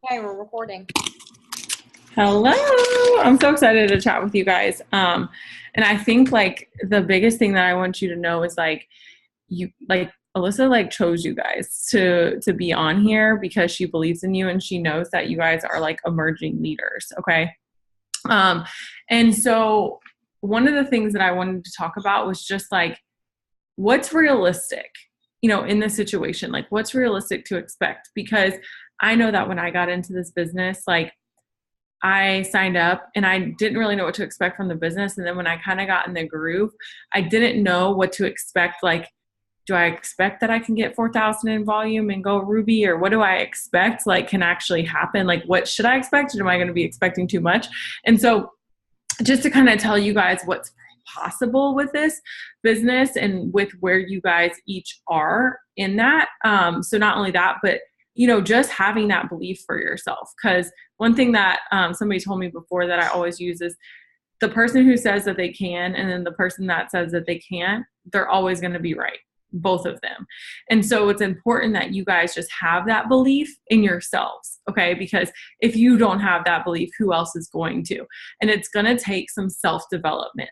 Okay, we're recording. Hello. I'm so excited to chat with you guys. And I think like the biggest thing that I want you to know is like you like Alyssa like chose you guys to be on here because she believes in you and she knows that you guys are like emerging leaders, okay? Um and so one of the things that I wanted to talk about was just like what's realistic, in this situation, like what's realistic to expect because I know that when I got into this business, like I signed up and I didn't really know what to expect from the business. And then when I kind of got in the groove, I didn't know what to expect. Like, do I expect that I can get 4,000 in volume and go Ruby, or what do I expect like can actually happen? Like, what should I expect? And am I going to be expecting too much? And so just to kind of tell you guys what's possible with this business and with where you guys each are in that. So not only that, but just having that belief for yourself. Because one thing that somebody told me before that I always use is the person who says that they can, and then the person that says that they can't, they're always going to be right, both of them. And so it's important that you guys just have that belief in yourselves, okay? Because if you don't have that belief, who else is going to? And it's going to take some self development.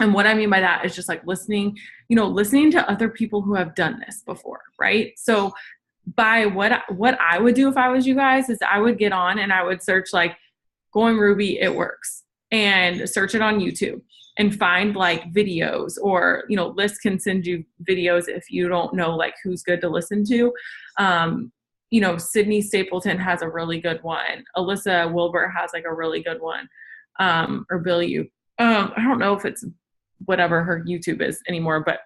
And what I mean by that is just like listening to other people who have done this before, right? So by what I would do if I was you guys is I would get on and I would search like going Ruby, it works, and search it on YouTube and find like videos, or Liz can send you videos if you don't know like who's good to listen to. Sydney Stapleton has a really good one. Alyssa Wilbur has like a really good one. Or Bill you. I don't know if it's whatever her YouTube is anymore, but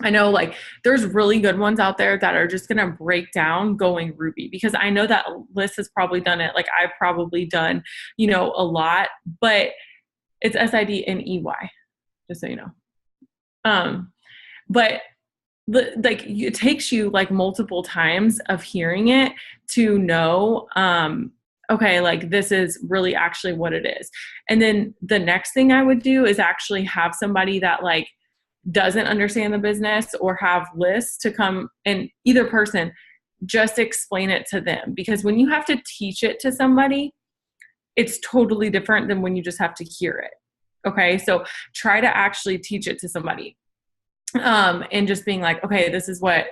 I know like there's really good ones out there that are just going to break down going Ruby, because I know that Liz has probably done it. Like I've probably done, a lot, but it's SIDNEY, just so you know. But like it takes you like multiple times of hearing it to know, okay, like this is really actually what it is. And then the next thing I would do is actually have somebody that like doesn't understand the business or have lists to come, and either person just explain it to them, because when you have to teach it to somebody, it's totally different than when you just have to hear it. Okay, so try to actually teach it to somebody, and just being like, okay, this is what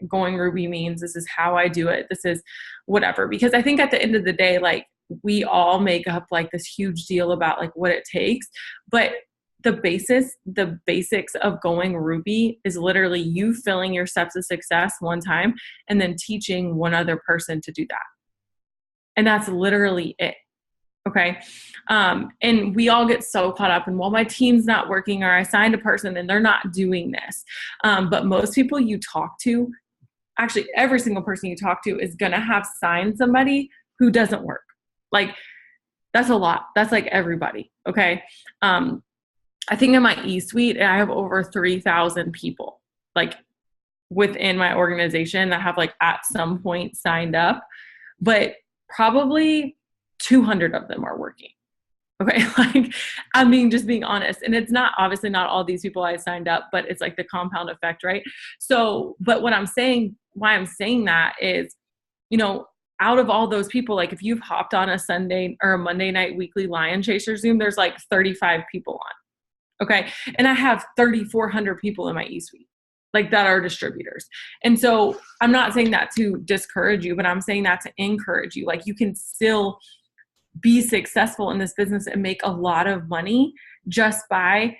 going Ruby means, this is how I do it, this is whatever. Because I think at the end of the day, like we all make up like this huge deal about like what it takes, but the basics of going Ruby is literally you filling your steps of success one time and then teaching one other person to do that. And that's literally it. Okay. And we all get so caught up in, well, my team's not working, or I signed a person and they're not doing this. But most people you talk to, actually every single person you talk to is going to have signed somebody who doesn't work. Like that's a lot. That's like everybody. Okay. I think in my E-suite, I have over 3,000 people like within my organization that have like at some point signed up, but probably 200 of them are working. Okay. Like I'm just being honest. And it's not, obviously not all these people I signed up, but it's like the compound effect, right? So, but what I'm saying, why I'm saying that is, out of all those people, like if you've hopped on a Sunday or a Monday night weekly Lion Chaser Zoom, there's like 35 people on. Okay. And I have 3,400 people in my E-suite, like that are distributors. And so I'm not saying that to discourage you, but I'm saying that to encourage you. Like you can still be successful in this business and make a lot of money just by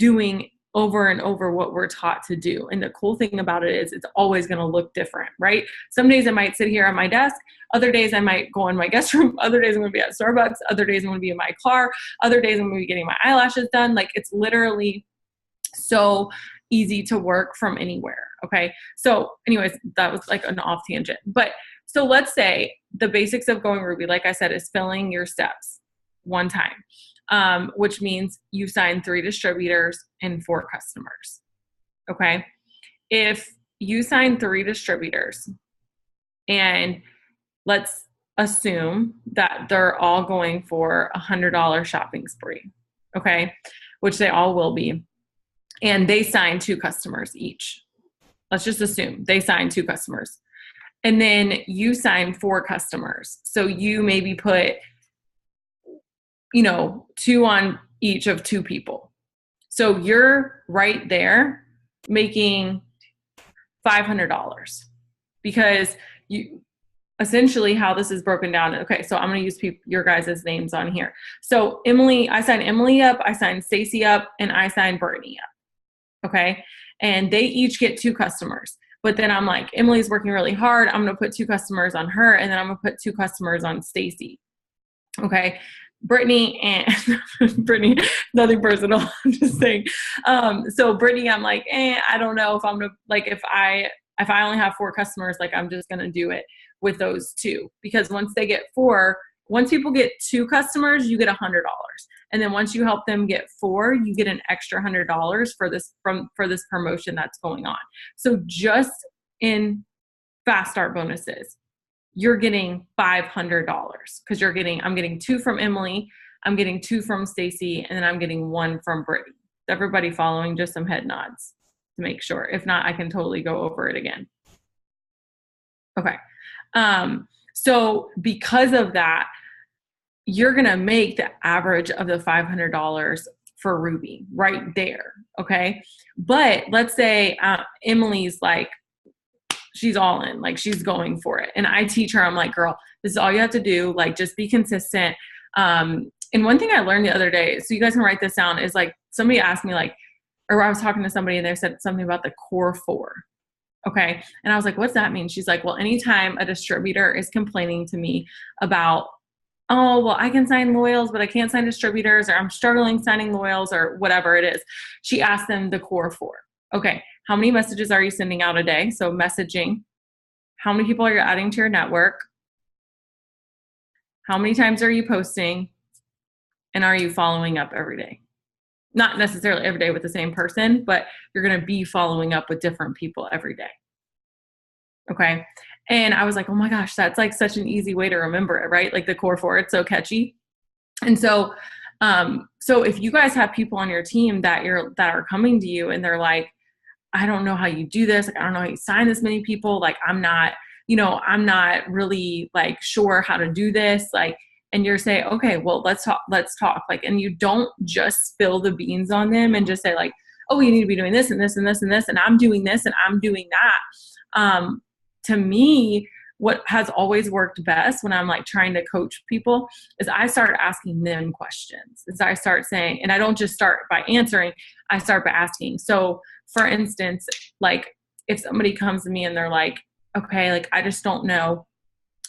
doing over and over what we're taught to do. And the cool thing about it is it's always going to look different, right? Some days I might sit here on my desk. Other days I might go in my guest room. Other days I'm going to be at Starbucks. Other days I'm going to be in my car. Other days I'm going to be getting my eyelashes done. Like it's literally so easy to work from anywhere. Okay. So anyways, that was like an off tangent. But so let's say the basics of going Ruby, like I said, is filling your steps one time. Which means you sign 3 distributors and 4 customers. Okay. If you sign 3 distributors and let's assume that they're all going for $100 shopping spree. Okay. Which they all will be. And they sign 2 customers each. Let's just assume they sign 2 customers. And then you sign 4 customers. So you maybe put, 2 on each of 2 people. So you're right there making $500 because you essentially how this is broken down. Okay, so I'm going to use your guys' names on here. So Emily, I signed Emily up, I signed Stacy up, and I signed Brittany up. Okay, and they each get 2 customers. But then I'm like, Emily's working really hard. I'm going to put 2 customers on her, and then I'm going to put 2 customers on Stacy. Okay. Brittany and Brittany, nothing personal. I'm just saying. So Brittany, I'm like, I don't know if I'm gonna like if I only have 4 customers, like I'm just gonna do it with those 2 because once people get 2 customers, you get $100, and then once you help them get 4, you get an extra $100 for this promotion that's going on. So just in fast start bonuses, you're getting $500 because I'm getting 2 from Emily, I'm getting 2 from Stacy, and then I'm getting 1 from Brittany. Everybody following? Just some head nods to make sure. If not, I can totally go over it again. Okay. So because of that, you're going to make the average of the $500 for Ruby right there. Okay. But let's say Emily's like, she's all in, like she's going for it. And I teach her, I'm like, girl, this is all you have to do. Like, just be consistent. And one thing I learned the other day, so you guys can write this down, is like somebody asked me or I was talking to somebody and they said something about the core 4. Okay. And I was like, what's that mean? She's like, well, anytime a distributor is complaining to me about, oh, well, I can sign loyals, but I can't sign distributors, or I'm struggling signing loyals, or whatever it is, she asked them the core 4. Okay. How many messages are you sending out a day? So messaging. How many people are you adding to your network? How many times are you posting? And are you following up every day? Not necessarily every day with the same person, but you're going to be following up with different people every day. Okay. And I was like, oh my gosh, that's like such an easy way to remember it, right? Like the core 4, it's so catchy. And so if you guys have people on your team that are coming to you and they're like, I don't know how you do this. Like, I don't know how you sign this many people. Like, I'm not really like sure how to do this. Like, and you're saying, okay, well, let's talk. Like, and you don't just spill the beans on them and just say like, oh, you need to be doing this and this and this and this, and I'm doing this and I'm doing that. To me, what has always worked best when I'm like trying to coach people is I start asking them questions. As I start saying, and I don't just start by answering, I start by asking. So for instance, like if somebody comes to me and they're like, okay, like I just don't know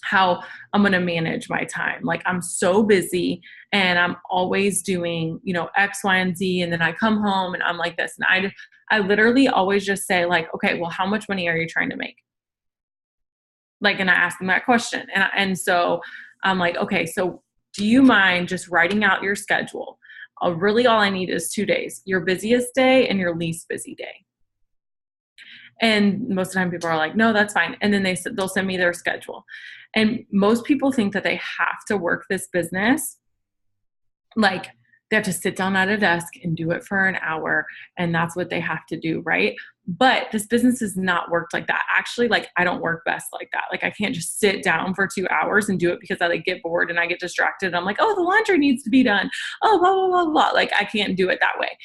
how I'm going to manage my time. Like I'm so busy and I'm always doing, X, Y, and Z. And then I come home and I'm like this. And I literally always just say like, okay, well, how much money are you trying to make? Like, and I ask them that question. And so I'm like, okay, so do you mind just writing out your schedule? Really all I need is 2 days, your busiest day and your least busy day. And most of the time people are like, no, that's fine. And then they'll send me their schedule. And most people think that they have to work this business. Like they have to sit down at a desk and do it for an hour. And that's what they have to do. Right. But this business has not worked like that. Actually, like I don't work best like that. Like I can't just sit down for 2 hours and do it because I like get bored and I get distracted. I'm like, oh, the laundry needs to be done. Oh, blah, blah, blah, blah. Like I can't do it that way.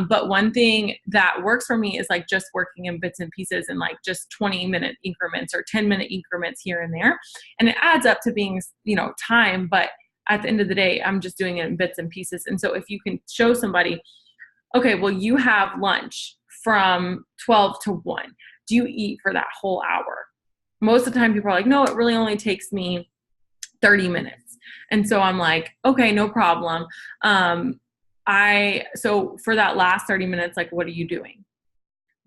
But one thing that works for me is like just working in bits and pieces and like just 20-minute increments or 10-minute increments here and there. And it adds up to being, time, but at the end of the day, I'm just doing it in bits and pieces. And so if you can show somebody, okay, well, you have lunch from 12 to 1. Do you eat for that whole hour? Most of the time people are like, no, it really only takes me 30 minutes. And so I'm like, okay, no problem. So for that last 30 minutes, like, what are you doing?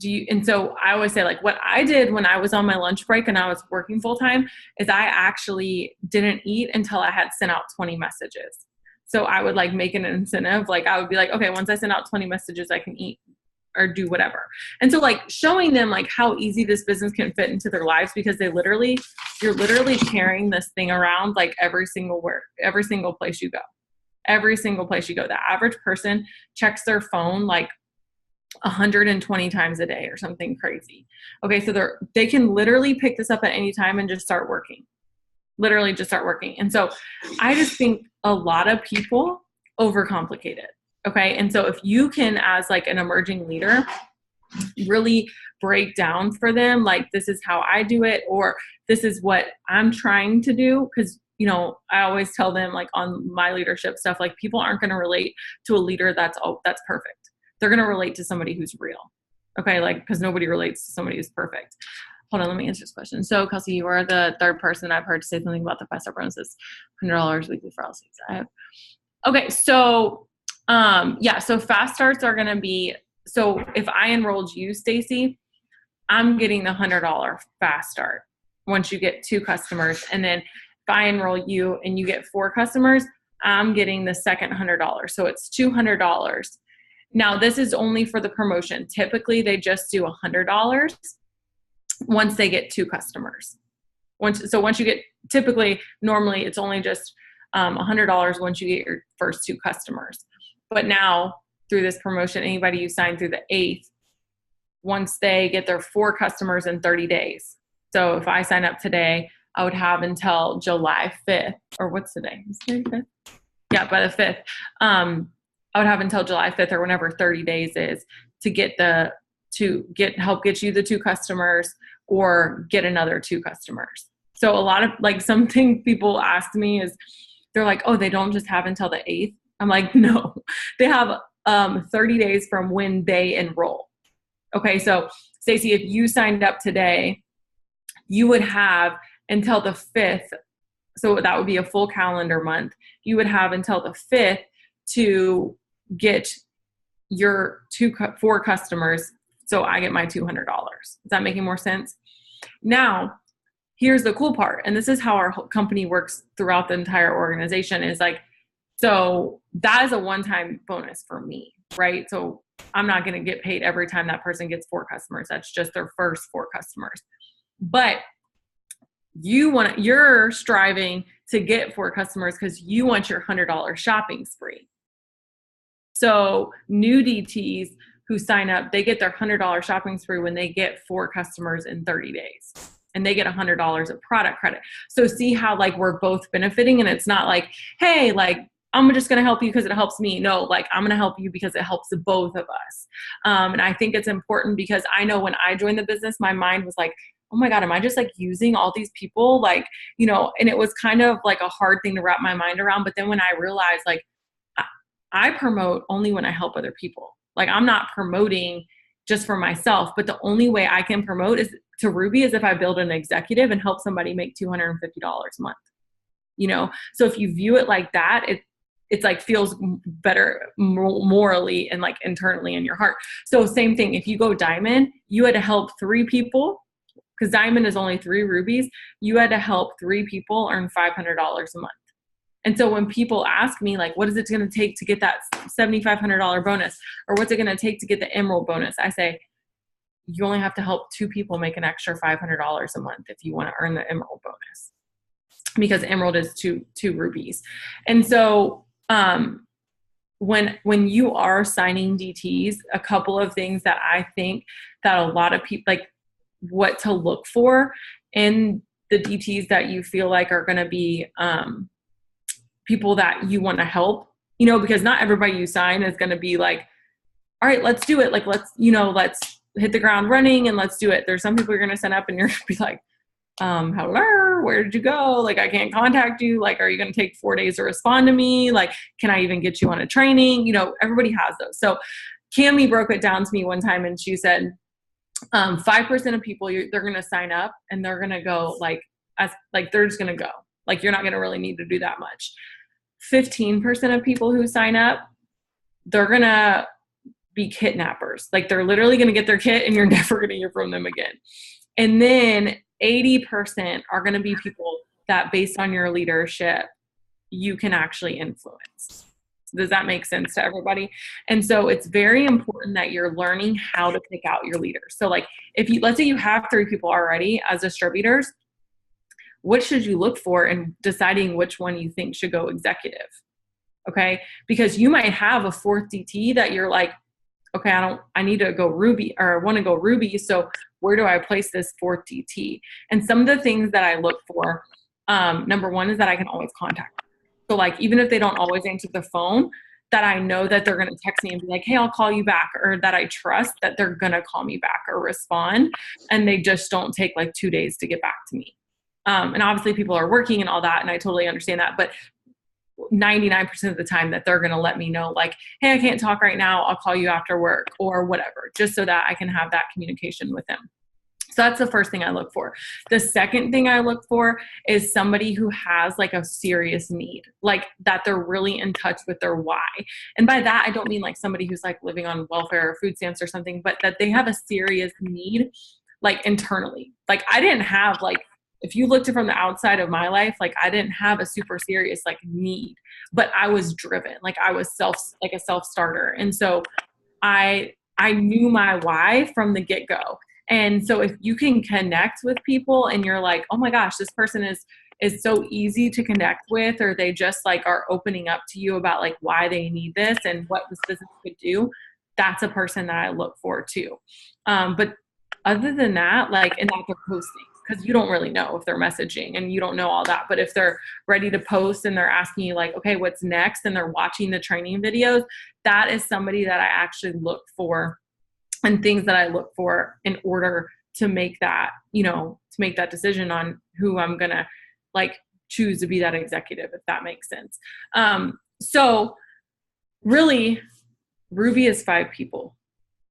And so I always say like what I did when I was on my lunch break and I was working full time is I actually didn't eat until I had sent out 20 messages. So I would like make an incentive. Like I would be like, okay, once I send out 20 messages, I can eat or do whatever. And so like showing them like how easy this business can fit into their lives, because you're literally carrying this thing around like every single place you go. Every single place you go. The average person checks their phone like 120 times a day or something crazy. Okay, so they can literally pick this up at any time and just start working. Literally just start working. And so I just think a lot of people overcomplicate it. Okay. And so if you can, as like an emerging leader, really break down for them, like, this is how I do it, or this is what I'm trying to do. Cause you know, I always tell them, like, on my leadership stuff, like, people aren't going to relate to a leader that's perfect. They're going to relate to somebody who's real. Okay. Like, cause nobody relates to somebody who's perfect. Hold on, let me answer this question. So, Kelsey, you are the third person I've heard say something about the 5-star bonuses, $100 weekly for all seats. Okay, so yeah, so fast starts are going to be, so if I enrolled you, Stacy, I'm getting the $100 fast start once you get 2 customers. And then if I enroll you and you get 4 customers, I'm getting the second $100. So it's $200. Now, this is only for the promotion. Typically, they just do $100 once they get 2 customers. Once you get, typically, normally it's only just $100 once you get your first 2 customers. But now, through this promotion, anybody you sign through the 8th, once they get their 4 customers in 30 days. So if I sign up today, I would have until July 5th, or what's today? Is today 5th? Yeah, by the 5th. I would have until July 5th or whenever 30 days is to help get you the 2 customers or get another 2 customers. So a lot of, like, something people ask me is, they're like, oh, they don't just have until the 8th. I'm like, no, they have 30 days from when they enroll. Okay, so Stacey, if you signed up today, you would have until the 5th. So that would be a full calendar month. You would have until the 5th to get your 4 customers. So I get my $200. Is that making more sense? Now, here's the cool part. And this is how our company works throughout the entire organization, is like, so that is a one-time bonus for me, right? So I'm not going to get paid every time that person gets 4 customers. That's just their first 4 customers. But you're striving to get 4 customers because you want your $100 shopping spree. So new DTs who sign up, they get their $100 shopping spree when they get 4 customers in 30 days. And they get $100 of product credit. So see how, like, we're both benefiting, and it's not like, hey, like, I'm just going to help you because it helps me. No, like, I'm going to help you because it helps the both of us. And I think it's important because I know when I joined the business, my mind was like, oh my God, am I just like using all these people? Like, you know, and it was kind of like a hard thing to wrap my mind around. But then when I realized, like, I promote only when I help other people. Like, I'm not promoting just for myself, but the only way I can promote to Ruby is if I build an executive and help somebody make $250 a month, you know? So if you view it like that, it's like feels better morally and like internally in your heart. So same thing, if you go Diamond, you had to help 3 people, because Diamond is only 3 rubies. You had to help 3 people earn $500 a month. And so when people ask me, like, what is it going to take to get that $7,500 bonus? Or what's it going to take to get the Emerald bonus? I say, you only have to help 2 people make an extra $500 a month if you want to earn the Emerald bonus, because Emerald is two rubies. And so when you are signing DTs, a couple of things that I think that a lot of people, like, what to look for in the DTs that you feel like are going to be people that you want to help, you know, because not everybody you sign is going to be like, all right, let's do it. Like, let's hit the ground running and let's do it. There's some people you're going to send up and you're going to be like, hello, where did you go? Like, I can't contact you. Like, are you going to take 4 days to respond to me? Like, can I even get you on a training? You know, everybody has those. So Cami broke it down to me one time and she said, 5% of people, they're going to sign up and they're going to go they're just going to go. Like, you're not going to really need to do that much. 15% of people who sign up, they're going to be kidnappers. Like, they're literally going to get their kit and you're never going to hear from them again. And then 80% are going to be people that, based on your leadership, you can actually influence. Does that make sense to everybody? And so it's very important that you're learning how to pick out your leaders. So, like, let's say you have 3 people already as distributors, what should you look for in deciding which one you think should go executive? Okay. Because you might have a 4th DT that you're like, okay, I need to go Ruby, or I want to go Ruby. So where do I place this for DT? And some of the things that I look for, number one is that I can always contact them. So like, even if they don't always answer the phone, that I know that they're going to text me and be like, hey, I'll call you back, or that I trust that they're going to call me back or respond. And they just don't take like 2 days to get back to me. And obviously people are working and all that, and I totally understand that. But 99% of the time that they're going to let me know, like, hey, I can't talk right now, I'll call you after work or whatever, just so that I can have that communication with them. So that's the first thing I look for. The second thing I look for is somebody who has like a serious need, like that they're really in touch with their why. And by that, I don't mean like somebody who's like living on welfare or food stamps or something, but that they have a serious need, like internally. Like I didn't have like, if you looked from the outside of my life, like I didn't have a super serious like need, but I was driven. Like I was a self-starter. And so I knew my why from the get-go. And so if you can connect with people and you're like, oh my gosh, this person is so easy to connect with, or they just like are opening up to you about like why they need this and what this business could do, that's a person that I look for too. But other than that, like, and that they're posting, because you don't really know if they're messaging and you don't know all that. But if they're ready to post and they're asking you like, okay, what's next? And they're watching the training videos, that is somebody that I actually look for, and things that I look for in order to make that, to make that decision on who I'm going to like choose to be that executive, if that makes sense. So really Ruby is 5 people.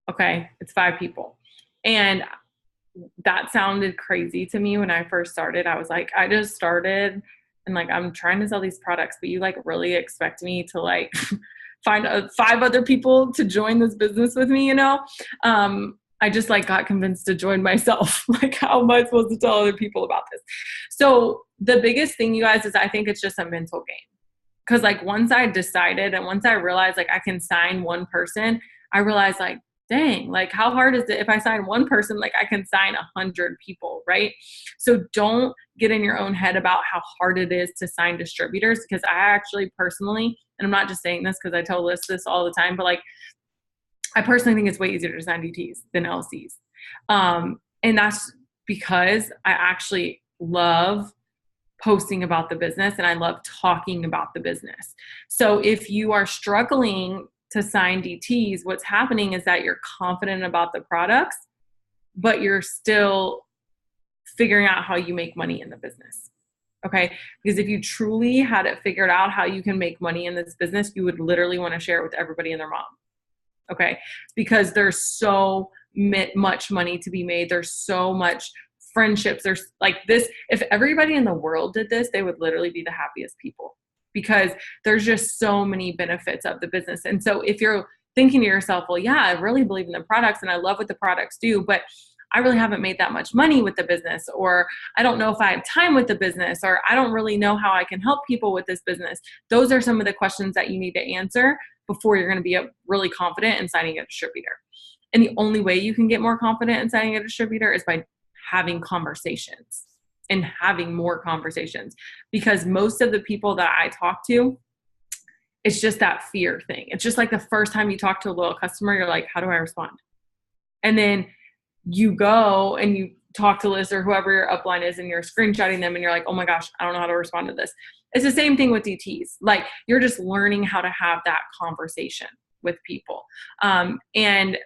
Okay. It's 5 people. And that sounded crazy to me when I first started. I was like, I just started and like, I'm trying to sell these products, but you like really expect me to like find 5 other people to join this business with me, I just like got convinced to join myself. Like, how am I supposed to tell other people about this? So the biggest thing, you guys, is I think it's just a mental game. Cause like once I decided and once I realized like I can sign one person, I realized like, dang, like how hard is it if I sign one person, like I can sign 100 people, right? So don't get in your own head about how hard it is to sign distributors, because I actually personally, and I'm not just saying this because I tell this all the time, but like I personally think it's way easier to sign DTs than LCs. And that's because I actually love posting about the business and I love talking about the business. So if you are struggling to sign DTs, what's happening is that you're confident about the products, but you're still figuring out how you make money in the business. Okay. Because if you truly had it figured out how you can make money in this business, you would literally want to share it with everybody and their mom. Okay. Because there's so much money to be made. There's so much friendships. There's like this, if everybody in the world did this, they would literally be the happiest people, because there's just so many benefits of the business. And so if you're thinking to yourself, well, yeah, I really believe in the products and I love what the products do, but I really haven't made that much money with the business, or I don't know if I have time with the business, or I don't really know how I can help people with this business. Those are some of the questions that you need to answer before you're going to be really confident in signing a distributor. And the only way you can get more confident in signing a distributor is by having conversations and having more conversations, because most of the people that I talk to, it's just that fear thing. It's just like the first time you talk to a loyal customer, you're like, how do I respond? And then you go and you talk to Liz or whoever your upline is and you're screenshotting them and you're like, oh my gosh, I don't know how to respond to this. It's the same thing with DTs. Like you're just learning how to have that conversation with people. And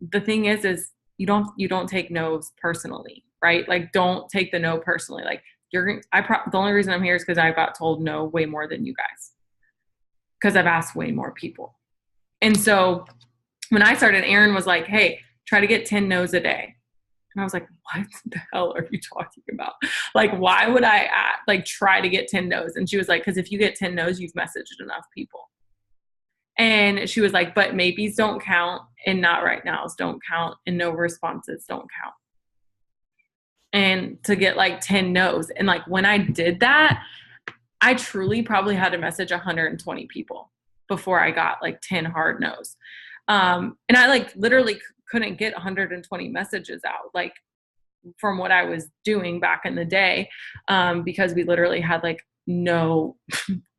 the thing is you don't take no's personally, right? Like don't take the no personally. Like the only reason I'm here is because I got told no way more than you guys, because I've asked way more people. And so when I started, Erin was like, hey, try to get 10 no's a day. And I was like, what the hell are you talking about? Like, why would I try to get 10 no's? And she was like, because if you get 10 no's, you've messaged enough people. And she was like, but maybes don't count, and not right nows don't count, and no responses don't count. And to get like 10 no's. And like when I did that, I truly probably had to message 120 people before I got like 10 hard no's. And I like literally couldn't get 120 messages out, like from what I was doing back in the day, because we literally had like no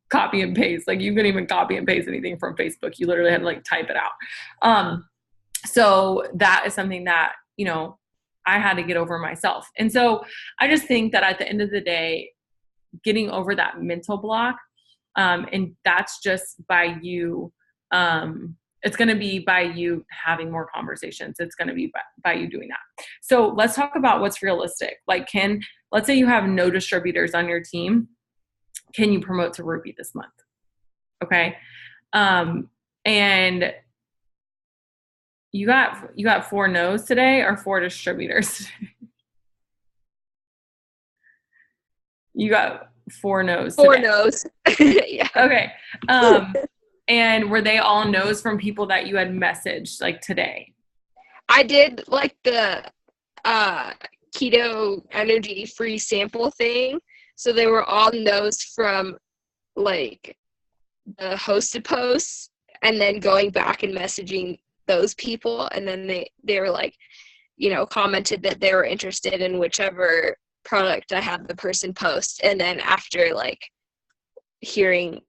copy and paste. Like you couldn't even copy and paste anything from Facebook. You literally had to like type it out. So that is something that, you know, I had to get over myself. And so I just think that at the end of the day, getting over that mental block, and that's just by you, it's going to be by you having more conversations. It's going to be by you doing that. So let's talk about what's realistic. Like, let's say you have no distributors on your team. Can you promote to Ruby this month? Okay. And you got 4 no's today or 4 distributors? You got 4 no's today. 4 no's. Yeah. Okay. And were they all no's from people that you had messaged like today? I did like the keto energy free sample thing. So they were all no's from like the hosted posts, and then going back and messaging those people, and then they were like, you know, commented that they were interested in whichever product I had the person post. And then after like hearing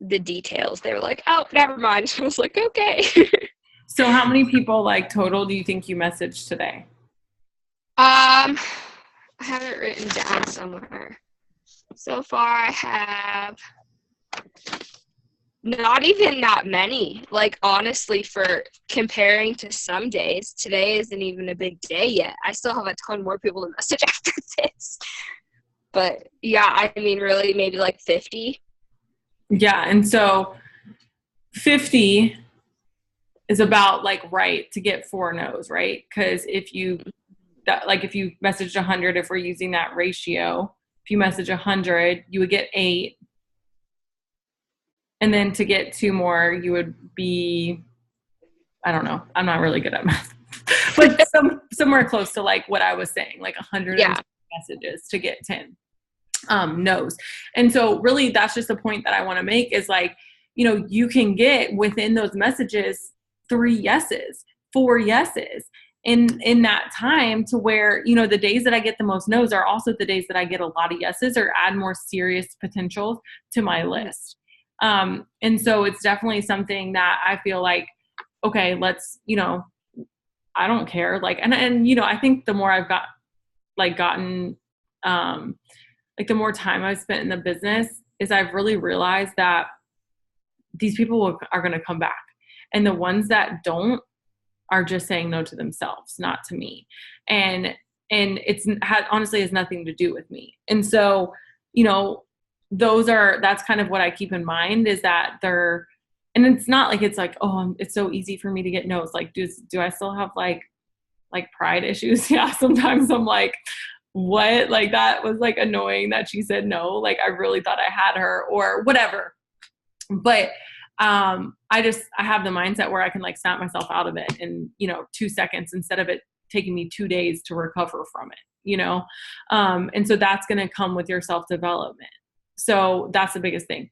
the details, they were like, oh, never mind. I was like, okay. So how many people like total do you think you messaged today? I have it written down somewhere. So far I have not even that many. Like, honestly, for comparing to some days, today isn't even a big day yet. I still have a ton more people to message after this. But yeah, I mean, really, maybe like 50. Yeah. And so 50 is about like right to get 4 no's, right? Because if you messaged 100, if we're using that ratio, if you message 100, you would get 8. And then to get 2 more, you would be, I don't know, I'm not really good at math, but somewhere close to like what I was saying, like 100 messages to get 10 no's. And so really that's just the point that I want to make is like, you know, you can get within those messages 3 yeses, 4 yeses in that time, to where, you know, the days that I get the most no's are also the days that I get a lot of yeses or add more serious potentials to my list. And so it's definitely something that I feel like, okay, let's, you know, I don't care. Like, and, you know, I think the more I've gotten, like the more time I've spent in the business is I've really realized that these people are going to come back, and the ones that don't are just saying no to themselves, not to me. And honestly has nothing to do with me. And so, you know, that's kind of what I keep in mind, is that and it's not like it's like, oh, it's so easy for me to get no's. Like, do I still have like pride issues? Yeah. Sometimes I'm like, what? Like, that was like annoying that she said no. Like, I really thought I had her or whatever. But I have the mindset where I can like snap myself out of it in, you know, 2 seconds instead of it taking me 2 days to recover from it, you know? And so that's going to come with your self-development. So that's the biggest thing.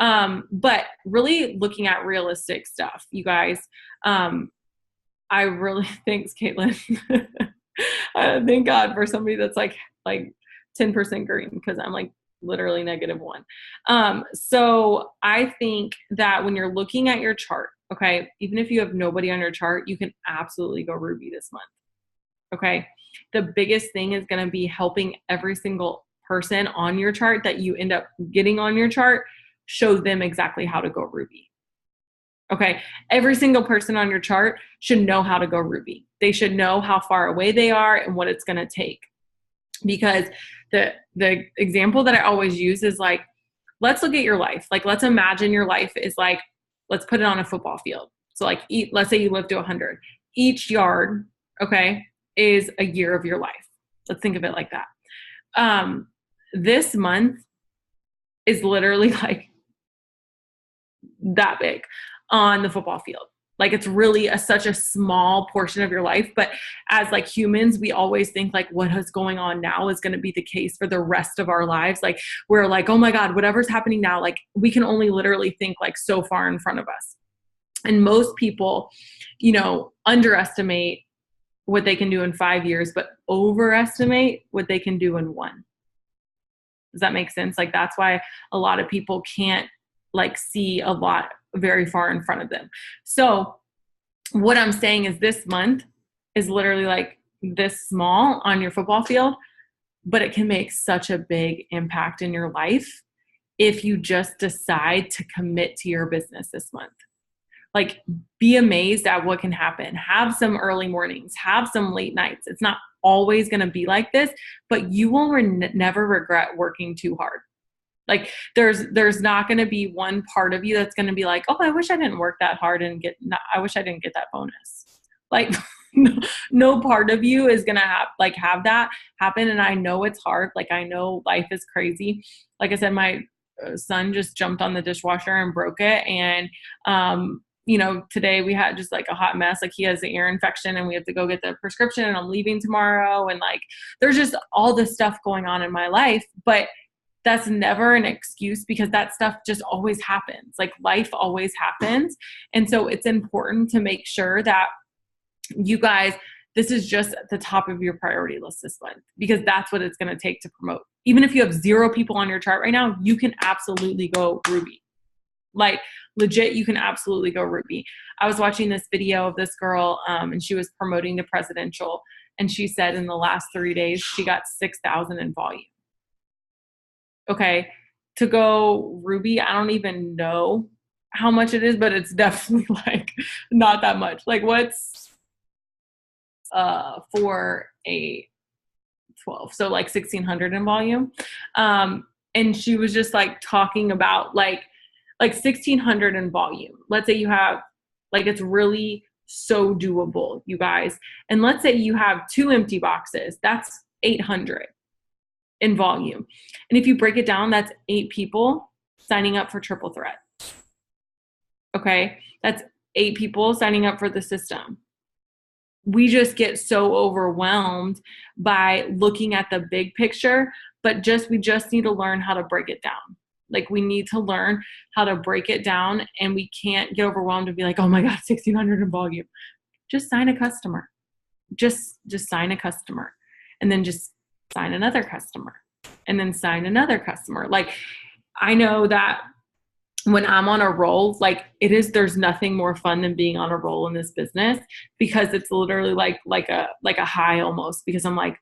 But really looking at realistic stuff, you guys, I really, thanks, Caitlin. Thank God for somebody that's like 10% green, because I'm like literally -1. So I think that when you're looking at your chart, okay, even if you have nobody on your chart, you can absolutely go Ruby this month. Okay. The biggest thing is going to be helping every single person on your chart that you end up getting on your chart, show them exactly how to go Ruby. Okay. Every single person on your chart should know how to go Ruby. They should know how far away they are and what it's going to take. Because the example that I always use is like, let's look at your life. Like, let's imagine your life is like, let's put it on a football field. So like, let's say you live to 100. Each yard, okay, is a year of your life. Let's think of it like that. This month is literally like that big on the football field. Like, it's really such a small portion of your life. But as like humans, we always think like what is going on now is going to be the case for the rest of our lives. Like, we're like, oh my God, whatever's happening now, like we can only literally think like so far in front of us. And most people, you know, underestimate what they can do in 5 years, but overestimate what they can do in 1. Does that make sense? Like, that's why a lot of people can't like see a lot very far in front of them. So what I'm saying is this month is literally like this small on your football field, but it can make such a big impact in your life if you just decide to commit to your business this month. Like, be amazed at what can happen. Have some early mornings, have some late nights. It's not always going to be like this, but you will never regret working too hard. Like, there's not going to be one part of you that's going to be like, oh, I wish I didn't work that hard and I wish I didn't get that bonus. Like, no part of you is going to have that happen. And I know it's hard. Like, I know life is crazy. Like I said, my son just jumped on the dishwasher and broke it. And, today we had just like a hot mess. Like, he has the ear infection and we have to go get the prescription, and I'm leaving tomorrow. And like, there's just all this stuff going on in my life, but that's never an excuse, because that stuff just always happens. Like, life always happens. And so it's important to make sure that you guys, this is just at the top of your priority list this month, because that's what it's going to take to promote. Even if you have 0 people on your chart right now, you can absolutely go Ruby. Like, legit, you can absolutely go Ruby. I was watching this video of this girl, and she was promoting to presidential, and she said in the last 3 days, she got 6,000 in volume. Okay. To go Ruby, I don't even know how much it is, but it's definitely like not that much. Like, what's for a 12? So like 1,600 in volume. And she was just like talking about like 1,600 in volume. Let's say you have, like, it's really so doable, you guys. And let's say you have 2 empty boxes. That's 800 in volume. And if you break it down, that's 8 people signing up for Triple Threat. Okay. That's 8 people signing up for the system. We just get so overwhelmed by looking at the big picture, but we just need to learn how to break it down. Like, we need to learn how to break it down, and we can't get overwhelmed and be like, oh my God, 1,600 in volume. Just sign a customer. Just sign a customer, and then just sign another customer, and then sign another customer. Like, I know that when I'm on a roll, like, there's nothing more fun than being on a roll in this business, because it's literally like a high almost, because I'm like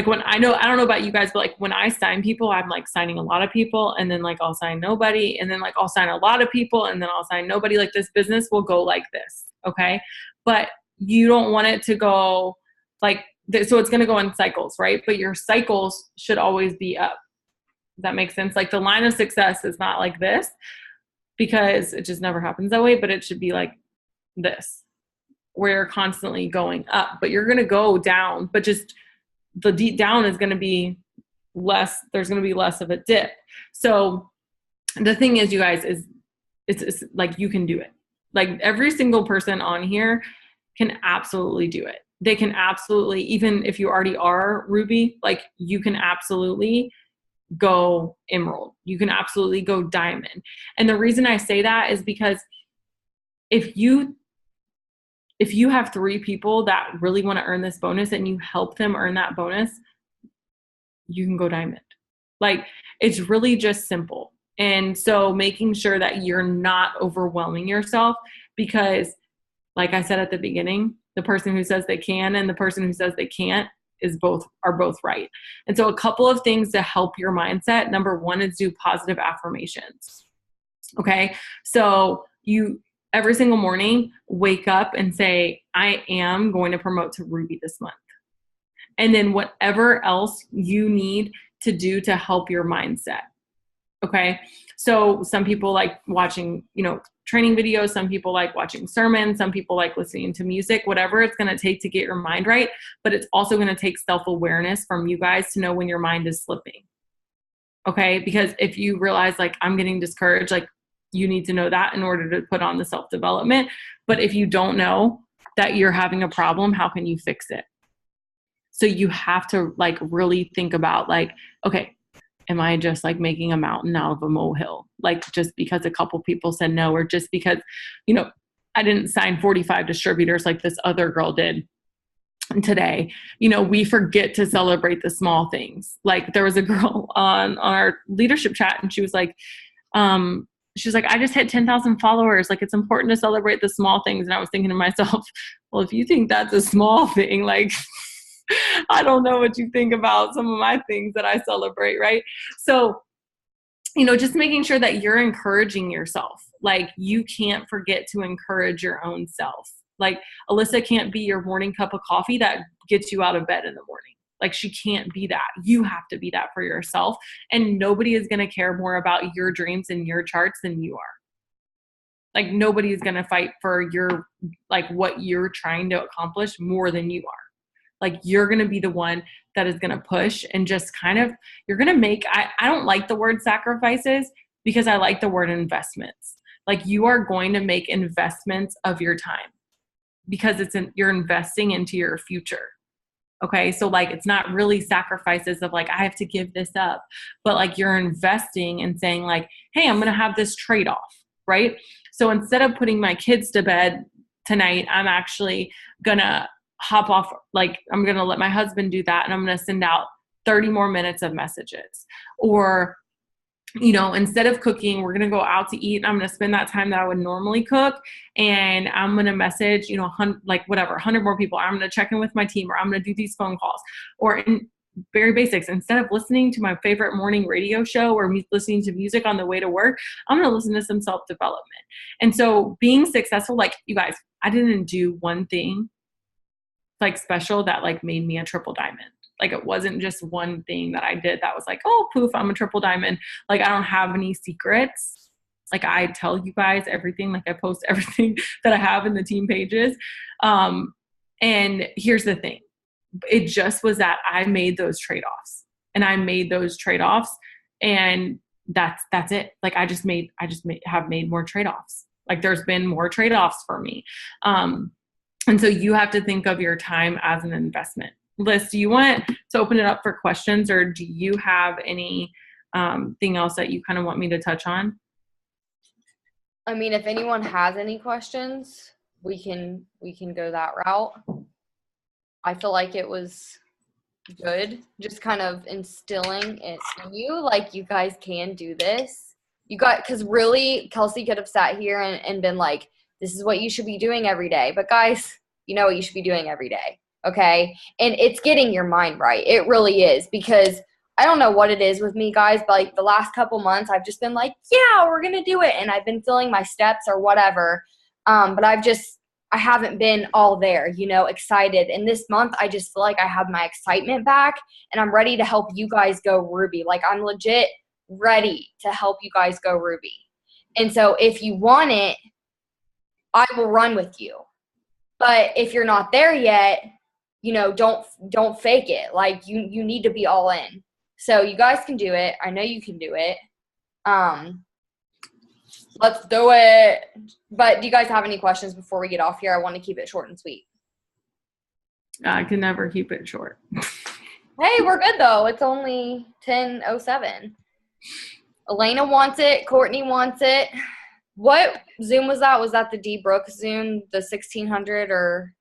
when I don't know about you guys, but like when I sign people, I'm like signing a lot of people, and then like I'll sign nobody, and then like I'll sign a lot of people, and then I'll sign nobody. Like, this business will go like this. Okay. But you don't want it to go like, so it's going to go in cycles, right? But your cycles should always be up. Does that make sense? Like, the line of success is not like this, because it just never happens that way, but it should be like this, where you're constantly going up, but you're going to go down, but just the deep down is going to be less. There's going to be less of a dip. So the thing is, you guys, is it's like, you can do it. Like, every single person on here can absolutely do it. They can absolutely, even if you already are Ruby, like, you can absolutely go Emerald. You can absolutely go Diamond. And the reason I say that is because if you have 3 people that really want to earn this bonus, and you help them earn that bonus, you can go Diamond. Like, it's really just simple. And so making sure that you're not overwhelming yourself, because like I said at the beginning, the person who says they can and the person who says they can't are both right. And so a couple of things to help your mindset. Number 1 is do positive affirmations. Okay. So you every single morning wake up and say, I am going to promote to Ruby this month. And then whatever else you need to do to help your mindset. Okay. So some people like watching, training videos. Some people like watching sermons. Some people like listening to music, whatever it's going to take to get your mind right. But it's also going to take self-awareness from you guys to know when your mind is slipping. Okay. Because if you realize, like, I'm getting discouraged, like, you need to know that in order to put on the self-development. But if you don't know that you're having a problem, how can you fix it? So you have to like really think about, like, okay, am I just like making a mountain out of a molehill? Like, just because a couple people said no, or just because, I didn't sign 45 distributors like this other girl did today. We forget to celebrate the small things. Like, there was a girl on our leadership chat, and she was like, she's like, I just hit 10,000 followers. Like, it's important to celebrate the small things. And I was thinking to myself, well, if you think that's a small thing, like, I don't know what you think about some of my things that I celebrate, right? So, just making sure that you're encouraging yourself. Like, you can't forget to encourage your own self. Like, Alyssa can't be your morning cup of coffee that gets you out of bed in the morning. Like, she can't be that. You have to be that for yourself. And nobody is going to care more about your dreams and your charts than you are. Like, nobody is going to fight for your, like, what you're trying to accomplish more than you are. Like, you're going to be the one that is going to push and just kind of, you're going to make, I don't like the word sacrifices because I like the word investments. Like, you are going to make investments of your time because you're investing into your future. Okay. So, like, it's not really sacrifices of like, I have to give this up, but like, you're investing and saying like, hey, I'm going to have this trade-off, right? So instead of putting my kids to bed tonight, I'm actually going to hop off. Like, I'm going to let my husband do that. And I'm going to send out 30 more minutes of messages. Or, instead of cooking, we're going to go out to eat. I'm going to spend that time that I would normally cook. And I'm going to message, 100 more people. I'm going to check in with my team, or I'm going to do these phone calls. Or in very basics, instead of listening to my favorite morning radio show or listening to music on the way to work, I'm going to listen to some self-development. And so being successful, like, you guys, I didn't do one thing like special that like made me a triple diamond. Like, it wasn't just one thing that I did that was like, oh, poof, I'm a triple diamond. Like, I don't have any secrets. Like, I tell you guys everything. Like, I post everything that I have in the team pages. And here's the thing. It just was that I made those trade-offs, and and that's it. Like, I just have made more trade-offs. Like, there's been more trade-offs for me. And so you have to think of your time as an investment. Liz, do you want to open it up for questions, or do you have any thing else that you kind of want me to touch on? I mean, if anyone has any questions, we can go that route. I feel like it was good, just kind of instilling it in you, like, you guys can do this. Because really, Kelsey could have sat here and been like, this is what you should be doing every day. But guys, you know what you should be doing every day, okay? And it's getting your mind right. It really is, because I don't know what it is with me, guys, but like the last couple months, I've just been like, yeah, we're going to do it. And I've been feeling my steps or whatever. But I haven't been all there, excited. And this month, I just feel like I have my excitement back, and I'm ready to help you guys go Ruby. Like, I'm legit ready to help you guys go Ruby. And so if you want it, I will run with you. But if you're not there yet, don't fake it. Like, you need to be all in. So you guys can do it. I know you can do it. Let's do it. But do you guys have any questions before we get off here? I want to keep it short and sweet. I can never keep it short. Hey, we're good though. It's only 10:07. Elena wants it. Courtney wants it. What Zoom was that? Was that the D. Brooks Zoom, the 1600 or?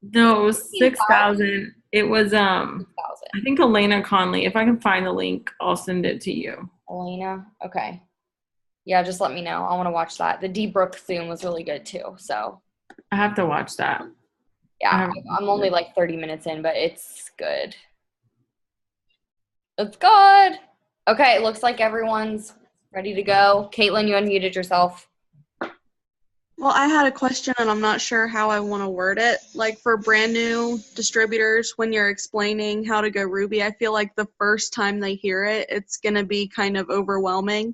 No, it was 6,000. It was, 6,000. I think Elena Conley. If I can find the link, I'll send it to you. Elena? Okay. Yeah, just let me know. I want to watch that. The D. Brooks Zoom was really good too, so. I have to watch that. Yeah, I'm only like 30 minutes in, but it's good. It's good. Okay, it looks like everyone's ready to go. Caitlin, you unmuted yourself. Well, I had a question, and I'm not sure how I want to word it. Like, for brand new distributors, when you're explaining how to go Ruby, I feel like the first time they hear it, it's going to be kind of overwhelming.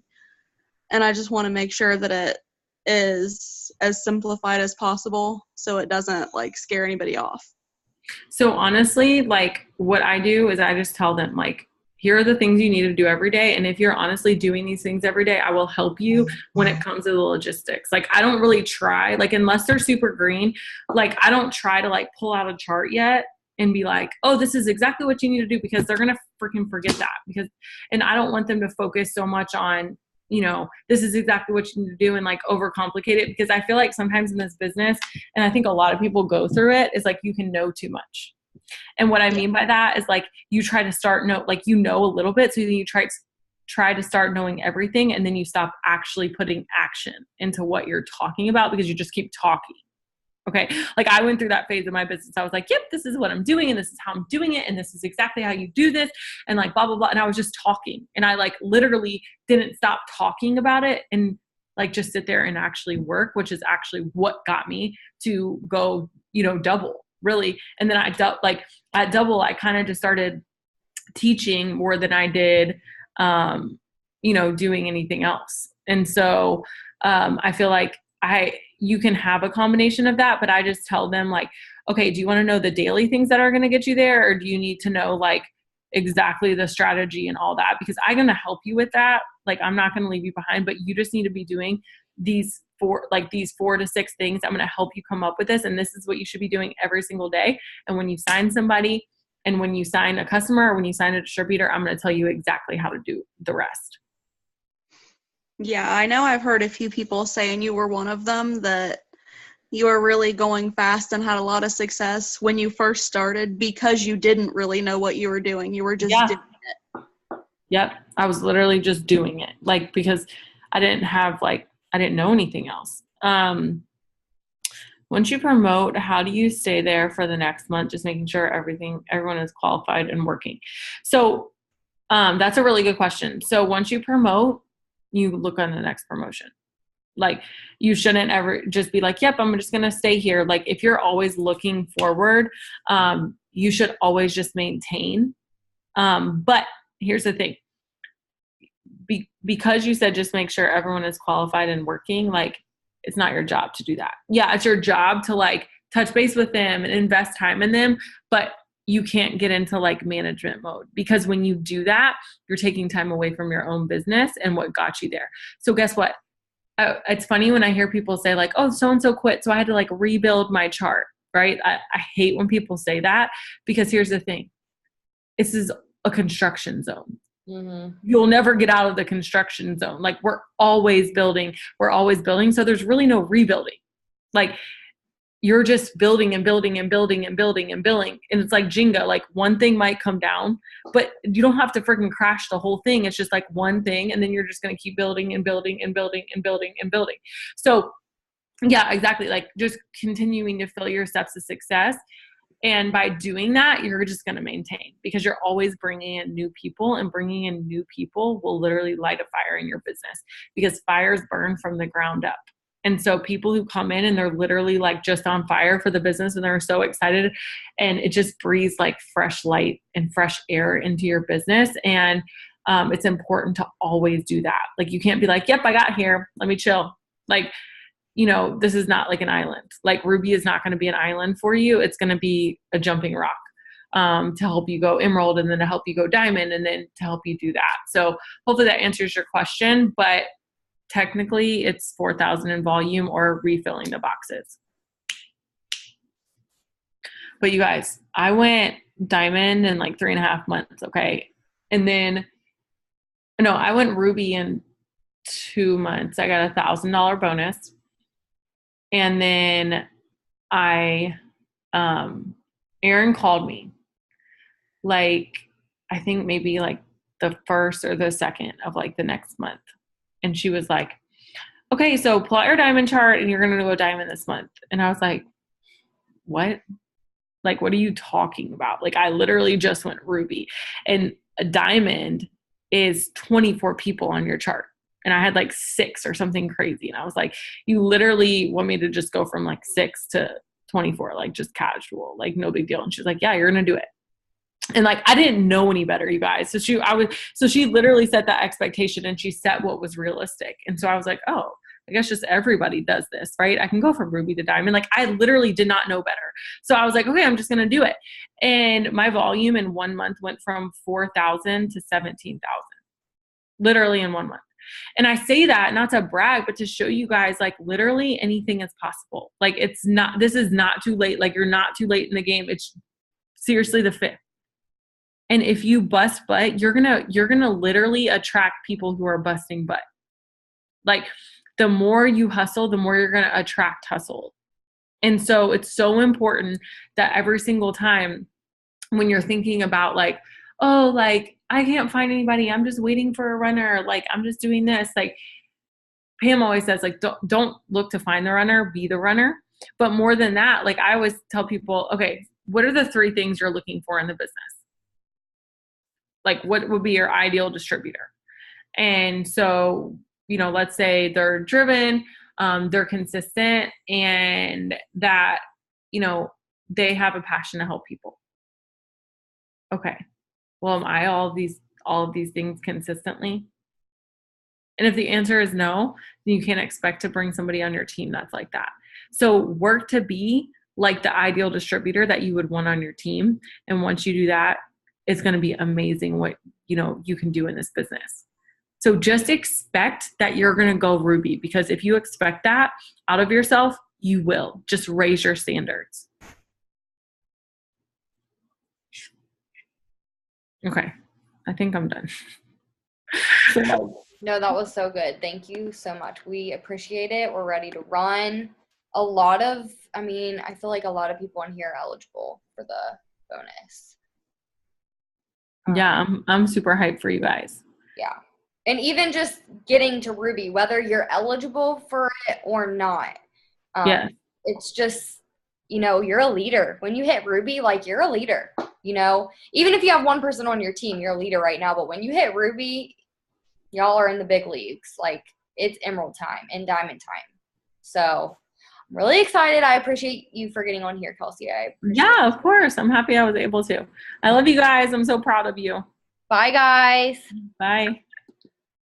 And I just want to make sure that it is as simplified as possible so it doesn't, like, scare anybody off. So honestly, like, what I do is I just tell them, like, here are the things you need to do every day. And if you're honestly doing these things every day, I will help you when it comes to the logistics. Like, I don't really try, like, unless they're super green, like, I don't try to like pull out a chart yet and be like, oh, this is exactly what you need to do, because they're going to freaking forget that. And I don't want them to focus so much on, this is exactly what you need to do and like overcomplicate it, because I feel like sometimes in this business, and I think a lot of people go through it, is like, you can know too much. And what I mean by that is, like, you try to start like, a little bit. So then you try try to start knowing everything, and then you stop actually putting action into what you're talking about because you just keep talking. Okay. Like I went through that phase of my business. I was like, yep, this is what I'm doing. And this is how I'm doing it. And this is exactly how you do this. And like, blah, blah, blah. And I was just talking, and I like literally didn't stop talking about it and like just sit there and actually work, which is actually what got me to go, double really. And then like at double, I kind of just started teaching more than I did, doing anything else. And so, I feel like you can have a combination of that, but I just tell them like, okay, do you want to know the daily things that are going to get you there? Or do you need to know like exactly the strategy and all that? Because I'm going to help you with that. Like, I'm not going to leave you behind, but you just need to be doing these 4 to 6 things. I'm going to help you come up with this. And this is what you should be doing every single day. And when you sign somebody, and when you sign a customer, or when you sign a distributor, I'm going to tell you exactly how to do the rest. Yeah, I know I've heard a few people say, and you were one of them, that you were really going fast and had a lot of success when you first started because you didn't really know what you were doing. You were just doing it. Yep. I was literally just doing it. Like, because I didn't know anything else. Once you promote, how do you stay there for the next month? Just making sure everyone is qualified and working. So, that's a really good question. So once you promote, you look on the next promotion. Like, you shouldn't ever just be like, yep, I'm just going to stay here. Like, if you're always looking forward, you should always just maintain. But here's the thing. Because you said just make sure everyone is qualified and working, like, it's not your job to do that. Yeah, it's your job to like touch base with them and invest time in them, but you can't get into like management mode, because when you do that, you're taking time away from your own business and what got you there. So guess what? It's funny when I hear people say like, oh, so-and-so quit, so I had to like rebuild my chart, right? I hate when people say that, because here's the thing. This is a construction zone. Mm-hmm. You'll never get out of the construction zone. Like, we're always building. So there's really no rebuilding. Like, you're just building and building and building and building and building. And it's like Jenga, like one thing might come down, but you don't have to freaking crash the whole thing. It's just like one thing. And then you're just going to keep building and building and building and building and building. So yeah, exactly. Like, just continuing to fill your steps to success. And by doing that, you're just going to maintain, because you're always bringing in new people, and bringing in new people will literally light a fire in your business, because fires burn from the ground up. And so people who come in and they're literally like just on fire for the business, and they're so excited, and it just breathes like fresh light and fresh air into your business. And it's important to always do that. Like, you can't be like, yep, I got here, let me chill. Like, this is not like an island. Like, Ruby is not going to be an island for you. It's going to be a jumping rock to help you go emerald, and then to help you go diamond, and then to help you do that. So hopefully that answers your question, but technically it's 4,000 in volume or refilling the boxes. But you guys, I went diamond in like 3.5 months. Okay. And then, no, I went ruby in 2 months. I got $1,000 bonus. And then Erin called me like, I think maybe like the 1st or the 2nd of like the next month. And she was like, okay, so pull out your diamond chart and you're going to go diamond this month. And I was like, what? Like, what are you talking about? Like, I literally just went ruby, and a diamond is 24 people on your chart. And I had like 6 or something crazy. And I was like, you literally want me to just go from like 6 to 24, like just casual, like no big deal. And she was like, yeah, you're going to do it. And like, I didn't know any better, you guys. So she literally set that expectation, and she set what was realistic. And so I was like, oh, I guess just everybody does this, right? I can go from ruby to diamond. Like, I literally did not know better. So I was like, okay, I'm just going to do it. And my volume in 1 month went from 4,000 to 17,000, literally in 1 month. And I say that not to brag, but to show you guys, like, literally anything is possible. Like, this is not too late. Like, you're not too late in the game. It's seriously the 5th. And if you bust butt, you're gonna literally attract people who are busting butt. Like, the more you hustle, the more you're gonna attract hustle. And so it's so important that every single time when you're thinking about like, oh, like, I can't find anybody. I'm just waiting for a runner. Like, I'm just doing this. Like, Pam always says, like, don't look to find the runner, be the runner. But more than that, like, I always tell people, okay, what are the 3 things you're looking for in the business? Like, what would be your ideal distributor? And so, you know, let's say they're driven, they're consistent, and that, you know, they have a passion to help people. Okay. Well, am I all of these things consistently? And if the answer is no, then you can't expect to bring somebody on your team that's like that. So work to be like the ideal distributor that you would want on your team. And once you do that, it's going to be amazing what, you know, you can do in this business. So just expect that you're going to go Ruby, because if you expect that out of yourself, you will. Just raise your standards. Okay. I think I'm done. No, that was so good. Thank you so much. We appreciate it. We're ready to run. I feel like a lot of people in here are eligible for the bonus. Yeah, I'm super hyped for you guys. Yeah. And even just getting to Ruby, whether you're eligible for it or not. Yeah. It's just, you know, you're a leader. When you hit Ruby, like, you're a leader, you know. Even if you have one person on your team, you're a leader right now. But when you hit Ruby, y'all are in the big leagues. Like, it's Emerald time and Diamond time. So I'm really excited. I appreciate you for getting on here, Kelsey. Yeah, of course. I'm happy I was able to. I love you guys. I'm so proud of you. Bye, guys. Bye.